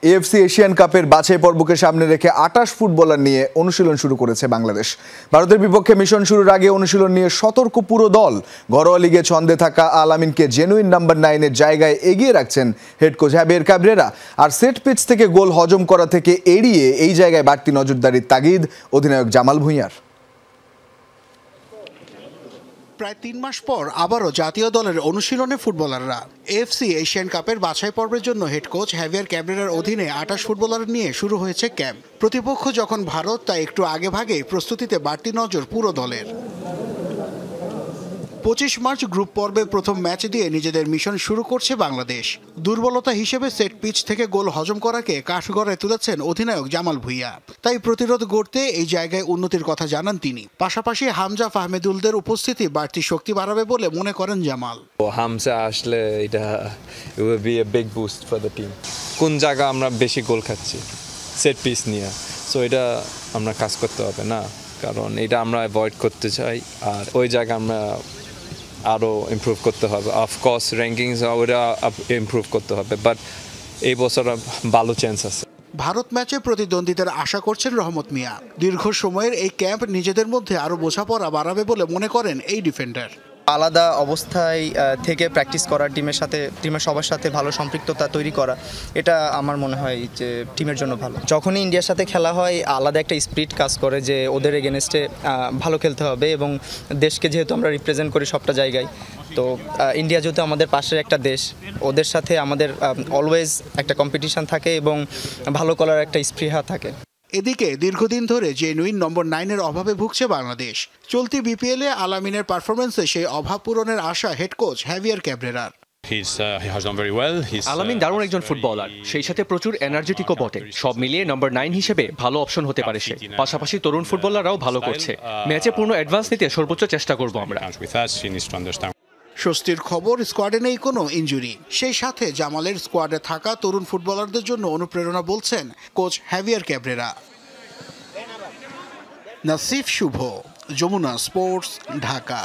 AFC Asian কাপের বাছাই পর্বকে সামনে রেখে ২৮ ফুটবলার নিয়ে অনুশীলন শুরু করেছে বাংলাদেশ। ভারতের বিপক্ষে মিশন শুরুর আগে অনুশীলন নিয়ে সতর্ক পুরো দল। ঘরোয়া লিগে ছন্দে থাকা আল আমিনকে জেনুইন নাম্বার 9 এর জায়গায় এগিয়ে রাখছেন হেড কোচ হ্যাভিয়ার ক্যাব্রেরা। আর সেট পিচ থেকে গোল হজম করা থেকে এড়িয়ে এই জায়গায় বাড়তি নজরদারির তাগিদ অধিনায়ক জামাল ভুঁইয়ার। প্রায় ৩ মাস পর আবারও জাতীয় দলের অনুশীলনে ফুটবলাররা। এএফসি এশিয়ান কাপের বাছাই পর্বের জন্য হেড কোচ হ্যাভিয়ার ক্যাব্রেরার অধীনে ২৮ ফুটবলার নিয়ে শুরু হয়েছে ক্যাম্প। প্রতিপক্ষ যখন ভারত, তাই একটু আগে ভাগে প্রস্তুতিতে বাড়তি নজর পুরো দলের। ২৫ মার্চ গ্রুপ পর্বে প্রথম ম্যাচ দিয়ে নিজেদের মিশন শুরু করছে বাংলাদেশ। দুর্বলতা হিসেবে সেট পিচ থেকে গোল হজম করাকে কাঠগড়ায় তুলেছেন অধিনায়ক জামাল ভুঁইয়া। তাই প্রতিরোধ গড়তে এই জায়গায় উন্নতির কথা জানান তিনি। পাশাপাশি হামজা ফাহমেদুলদের উপস্থিতি বাড়তি শক্তি বাড়াবে বলে মনে করেন জামাল। হামজা আসলে এটা will B a big boost for the team. কোন জায়গা আমরা বেশি গোল খাচ্ছি সেট পিচ নিয়ে, সো এটা আমরা কাজ করতে হবে না, কারণ এটা আমরা অ্যাভয়েড করতে চাই। আর ওই জায়গা আমরা আরও ইমপ্রুভ করতে হবে। অফকোর্স র্যাঙ্কিংস ওটা ইমপ্রুভ করতে হবে, বাট এই বছর ভালো চান্স আছে। ভারত ম্যাচে প্রতিদ্বন্দ্বিতার আশা করছেন রহমত মিয়া। দীর্ঘ সময়ের এই ক্যাম্প নিজেদের মধ্যে আরও বোঝাপড়া বাড়াবে বলে মনে করেন এই ডিফেন্ডার। আলাদা অবস্থায় থেকে প্র্যাকটিস করা, টিমের সবার সাথে ভালো সম্পৃক্ততা তৈরি করা, এটা আমার মনে হয় যে টিমের জন্য ভালো। যখনই ইন্ডিয়ার সাথে খেলা হয় আলাদা একটা স্পিরিট কাজ করে যে ওদের এগেনস্টে ভালো খেলতে হবে, এবং দেশকে যেহেতু আমরা রিপ্রেজেন্ট করি সবটা জায়গায়, তো ইন্ডিয়া যেহেতু আমাদের পাশের একটা দেশ, ওদের সাথে আমাদের অলওয়েজ একটা কম্পিটিশন থাকে এবং ভালো করার একটা স্পৃহা থাকে। এদিকে দীর্ঘদিন ধরে জেনুইন নম্বর 9 এর অভাবে ভুগছে বাংলাদেশ। চলতি বিপিএলে আল আমিনের পারফরমেন্সে সেই অভাব পূরণের আশা হেড কোচ হ্যাভিয়ার ক্যাব্রেরার। আল আমিন দারুণ একজন ফুটবলার, সেই সাথে প্রচুর এনার্জেটিকও বটে। সব মিলিয়ে নম্বর 9 হিসেবে ভালো অপশন হতে পারে সে। পাশাপাশি তরুণ ফুটবলাররাও ভালো করছে। ম্যাচে পূর্ণ অ্যাডভান্স নিতে সর্বোচ্চ চেষ্টা করব আমরা। স্বস্তির খবর, স্কোয়াডে নেই কোনো ইনজুরি। সেই সাথে জামালের স্কোয়াডে থাকা তরুণ ফুটবলারদের জন্য অনুপ্রেরণা বলছেন কোচ হ্যাভিয়ার ক্যাব্রেরা। নাসিফ শুভ, যমুনা স্পোর্টস, ঢাকা।